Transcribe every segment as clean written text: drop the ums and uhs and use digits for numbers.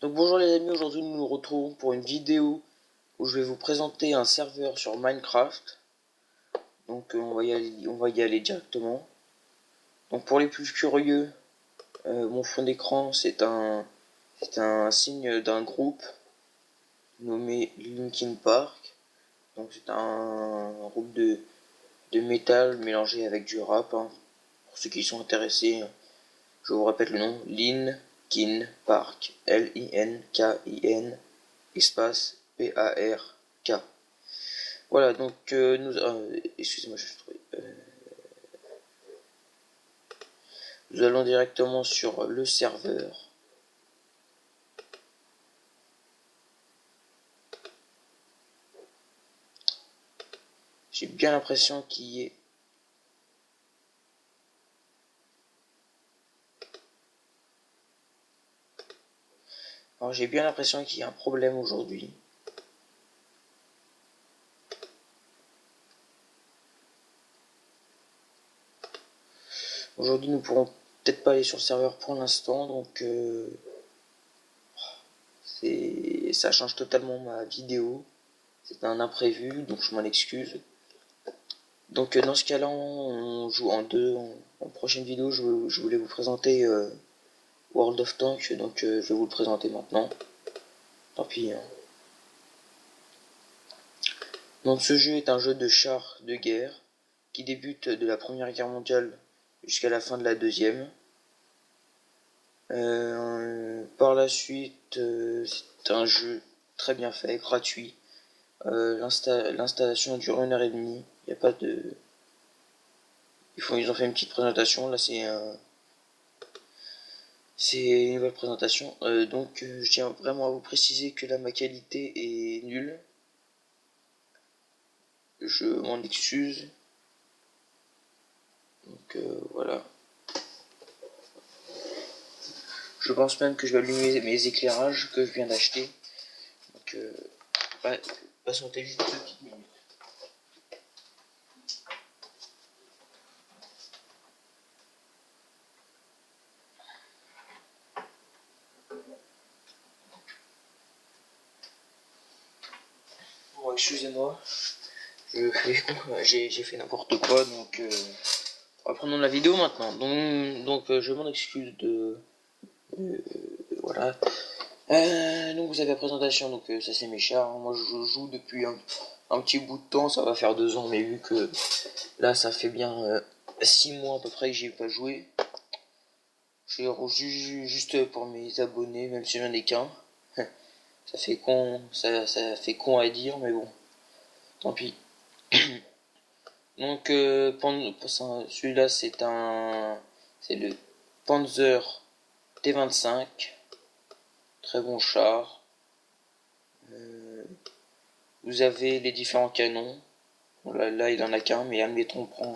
Donc bonjour les amis, aujourd'hui nous nous retrouvons pour une vidéo où je vais vous présenter un serveur sur Minecraft. Donc on va y aller directement. Donc pour les plus curieux, mon fond d'écran c'est un signe d'un groupe nommé Linkin Park. Donc c'est un groupe de métal mélangé avec du rap, hein. Pour ceux qui sont intéressés, je vous répète le nom, Linkin Park, Linkin espace P-A-R-K. Voilà, donc excusez-moi, nous allons directement sur le serveur. J'ai bien l'impression qu'il y ait... Alors j'ai bien l'impression qu'il y a un problème aujourd'hui. Aujourd'hui nous pourrons peut-être pas aller sur le serveur pour l'instant, donc ça change totalement ma vidéo. C'est un imprévu, donc je m'en excuse. Donc dans ce cas-là, on joue en deux. En prochaine vidéo, je voulais vous présenter World of Tanks, donc je vais vous le présenter maintenant. Tant pis, hein. Donc ce jeu est un jeu de chars de guerre qui débute de la Première Guerre mondiale jusqu'à la fin de la Deuxième. Par la suite, c'est un jeu très bien fait, gratuit. L'installation dure 1h30. Il n'y a pas de... Ils ont fait une petite présentation. Là, c'est une nouvelle présentation. Donc, je tiens vraiment à vous préciser que là, ma qualité est nulle. Je m'en excuse. Donc, voilà. Je pense même que je vais allumer mes éclairages que je viens d'acheter. Donc, patientez juste 2 petites minutes. Bon, excusez-moi. J'ai fait n'importe quoi, donc reprenons la vidéo maintenant. Donc je m'en excuse voilà. Donc vous avez la présentation, donc ça c'est mes chars. Moi je joue depuis un petit bout de temps, ça va faire 2 ans, mais vu que là ça fait bien 6 mois à peu près que j'y ai pas joué. Je juste pour mes abonnés, même si j'en ai qu'un. Ça fait con, ça fait con à dire, mais bon, tant pis. Donc celui-là c'est le Panzer T25, très bon char. Vous avez les différents canons. Bon, là il en a qu'un, mais admettons on prend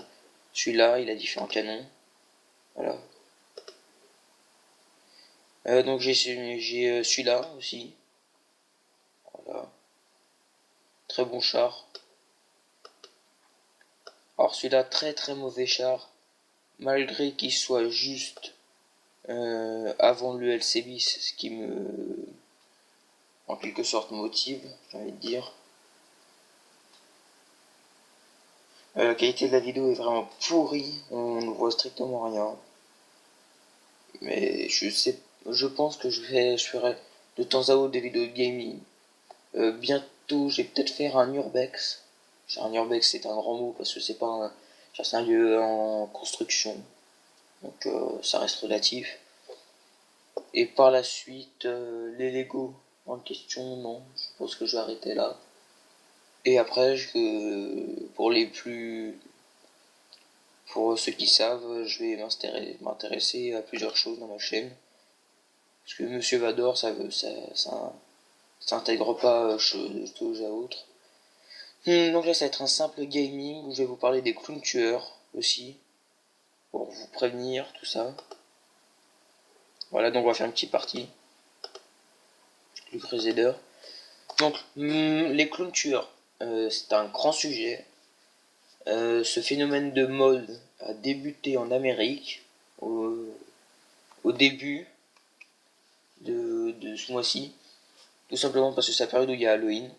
celui-là, il a différents canons. Voilà. Donc j'ai celui-là aussi. Voilà. Très bon char. Alors celui-là très très mauvais char. Malgré qu'il soit juste avant l'ULC bis, ce qui me en quelque sorte motive, j'ai envie de dire. La qualité de la vidéo est vraiment pourrie, on ne voit strictement rien. Mais je pense que je ferai de temps à autre des vidéos de gaming. Bientôt, je vais peut-être faire un urbex. Un urbex, c'est un grand mot parce que c'est pas un lieu en construction. Donc ça reste relatif. Et par la suite, les Lego en question, non. Je pense que je vais arrêter là. Et après, pour ceux qui savent, je vais m'intéresser à plusieurs choses dans ma chaîne. Parce que Monsieur Vador, ça s'intègre pas de choses à autres. Donc là, ça va être un simple gaming où je vais vous parler des clowns tueurs aussi. Pour vous prévenir, tout ça. Voilà, donc on va faire une petite partie. Du Crusader. Donc, les clowns tueurs, c'est un grand sujet. Ce phénomène de mode a débuté en Amérique au début de ce mois-ci. Tout simplement parce que c'est la période où il y a Halloween.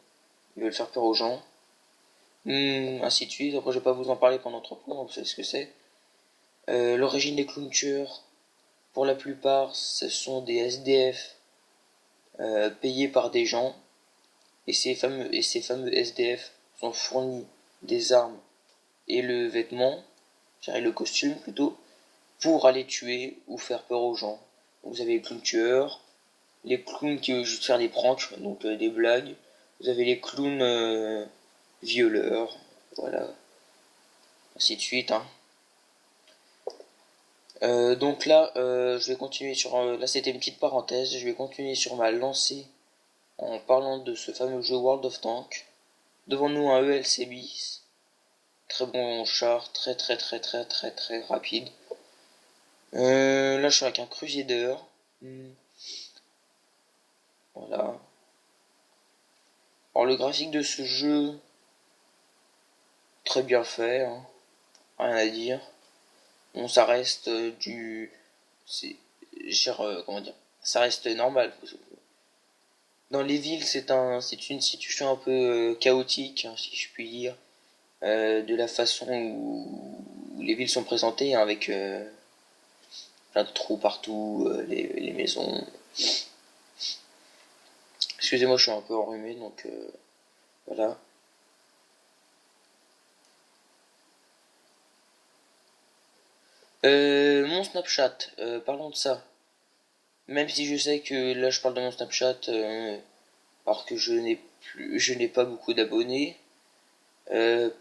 Ils veulent faire peur aux gens. Ainsi de suite. Après, je vais pas vous en parler pendant 3 points, vous savez ce que c'est. L'origine des clowns tueurs, pour la plupart, ce sont des SDF payés par des gens. Et ces fameux SDF sont fournis des armes et le vêtement, je dirais le costume plutôt, pour aller tuer ou faire peur aux gens. Vous avez les clowns tueurs, les clowns qui veulent juste faire des pranks, donc des blagues. Vous avez les clowns violeurs, voilà, ainsi de suite. Hein. Donc là, je vais continuer sur. Là, c'était une petite parenthèse. Je vais continuer sur ma lancée en parlant de ce fameux jeu World of Tanks. Devant nous, un ELC bis. Très bon char, très très très très très très rapide. Là, je suis avec un Crusader. Voilà. Alors, le graphique de ce jeu, très bien fait. Hein. Rien à dire. Bon, ça reste comment dire, ça reste normal. Dans les villes, c'est une situation un peu chaotique, hein, si je puis dire, de la façon où les villes sont présentées, hein, avec plein de trous partout, les maisons. Excusez-moi, je suis un peu enrhumé, donc voilà. Mon Snapchat, parlons de ça. Même si je sais que là je parle de mon Snapchat, alors que je n'ai pas beaucoup d'abonnés.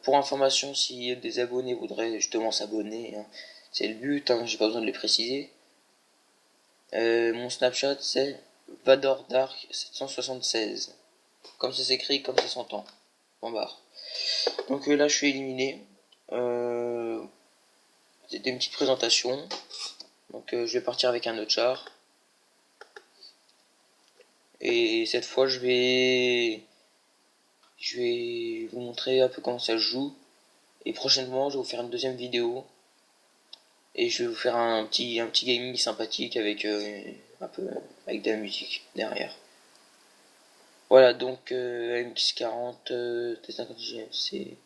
Pour information, si des abonnés voudraient justement s'abonner, hein, c'est le but, hein, j'ai pas besoin de le préciser. Mon Snapchat c'est VadorDark776. Comme ça s'écrit, comme ça s'entend. En barre. Donc là je suis éliminé. C'était une petite présentation. Donc je vais partir avec un autre char. Et cette fois je vais vous montrer un peu comment ça se joue. Et prochainement je vais vous faire une deuxième vidéo. Et je vais vous faire un petit gaming sympathique avec un peu avec de la musique derrière. Voilà, donc MX40 T50 c'est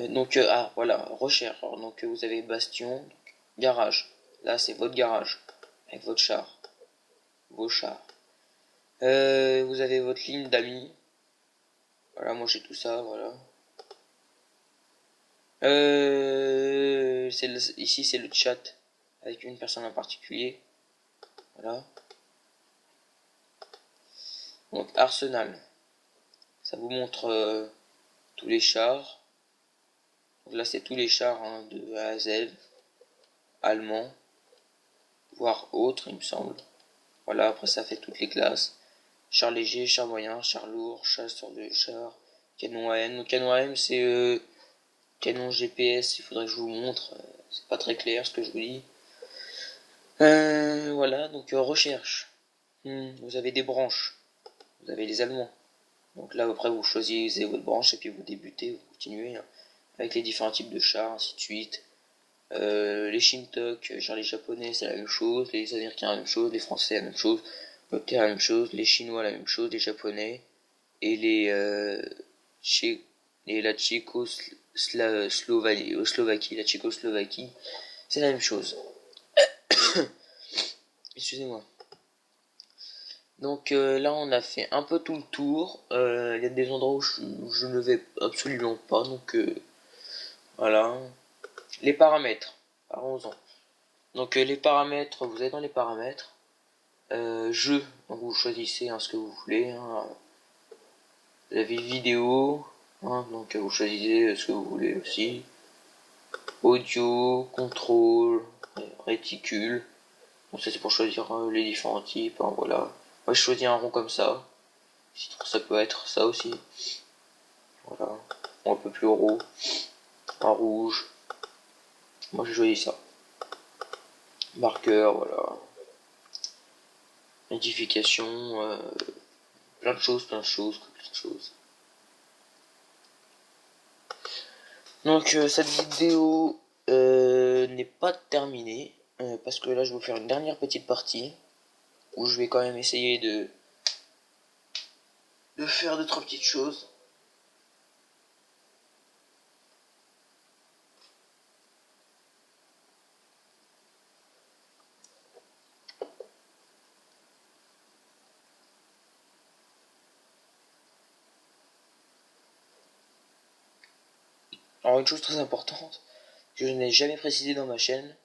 donc voilà, recherche. Alors, donc vous avez bastion, donc, garage. Là c'est votre garage avec votre char, vos chars. Vous avez votre ligne d'amis. Voilà, moi j'ai tout ça, voilà. Ici c'est le chat avec une personne en particulier. Voilà. Donc arsenal. Ça vous montre tous les chars. Donc là c'est tous les chars, hein, de A à Z. Allemands, voire autres il me semble. Voilà, après ça fait toutes les classes. Char léger, char moyen, char lourd, chasseur de char, canon AM. Donc canon AM c'est canon GPS, il faudrait que je vous montre. C'est pas très clair ce que je vous dis. Voilà, donc recherche. Vous avez des branches. Vous avez les Allemands. Donc là après vous choisissez votre branche et puis vous débutez, vous continuez, hein, avec les différents types de chars, ainsi de suite. Les Shintok, genre les Japonais c'est la même chose, les Américains la même chose, les Français la même chose, l'Angleterre la même chose, les Chinois la même chose, les Japonais et la Slovaquie, la Tchécoslovaquie, c'est la même chose. Excusez-moi. Donc là on a fait un peu tout le tour. Il y a des endroits où je ne vais absolument pas, donc voilà. Les paramètres, parlons-en. Donc les paramètres, vous êtes dans les paramètres. Jeu, donc vous choisissez, hein, ce que vous voulez. Hein. Vous avez vidéo, hein, donc vous choisissez ce que vous voulez aussi. Audio, contrôle, réticule. Donc ça c'est pour choisir les différents types. Hein, voilà. Moi je choisis un rond comme ça. Sinon ça peut être ça aussi. Voilà. Un peu plus gros. Un rouge. Moi j'ai choisi ça. Marqueur, voilà. Identification, plein de choses, plein de choses. Donc cette vidéo n'est pas terminée, parce que là je vais vous faire une dernière petite partie. où je vais quand même essayer de faire 2-3 petites choses. Alors une chose très importante que je n'ai jamais précisé dans ma chaîne,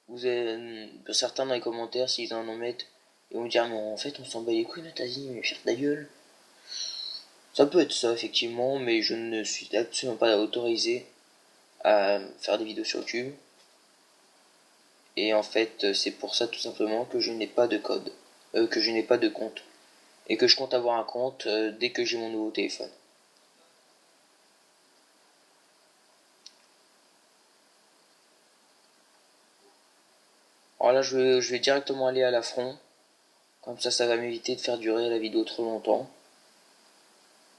vous avez, certains dans les commentaires, s'ils en mettent, ils vont me dire mais en fait on s'en bat les couilles Nathalie, mais ferme ta gueule. Ça peut être ça effectivement, mais je ne suis absolument pas autorisé à faire des vidéos sur YouTube. Et en fait c'est pour ça tout simplement que je n'ai pas de code, que je n'ai pas de compte. Et que je compte avoir un compte dès que j'ai mon nouveau téléphone. Alors là je vais directement aller à l'affront. Comme ça va m'éviter de faire durer la vidéo trop longtemps.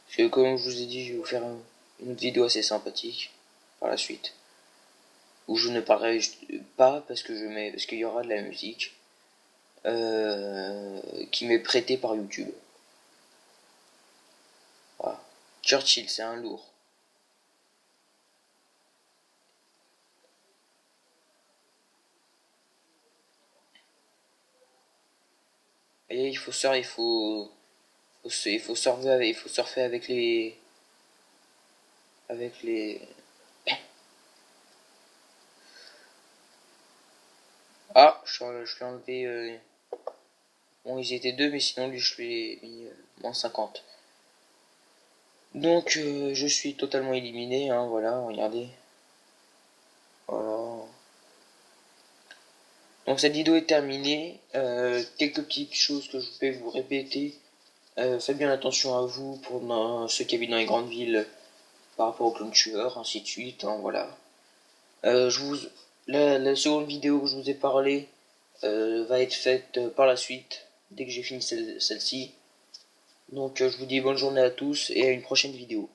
Parce que comme je vous ai dit, je vais vous faire une autre vidéo assez sympathique par la suite. Où je ne parlerai pas parce parce qu'il y aura de la musique qui m'est prêtée par YouTube. Voilà. Churchill, c'est un lourd. Et il faut surfer, il faut surfer avec les. Ah, je l'ai enlevé. Bon, ils étaient deux, mais sinon lui je lui ai mis moins 50. Donc je suis totalement éliminé, hein, voilà, regardez. Voilà. Donc cette vidéo est terminée. Quelques petites choses que je vais vous répéter. Faites bien attention à vous pour ceux qui habitent dans les grandes villes par rapport aux clowns tueurs, ainsi de suite, hein, voilà. Je vous, la seconde vidéo que je vous ai parlé va être faite par la suite, dès que j'ai fini celle-ci. Donc je vous dis bonne journée à tous et à une prochaine vidéo.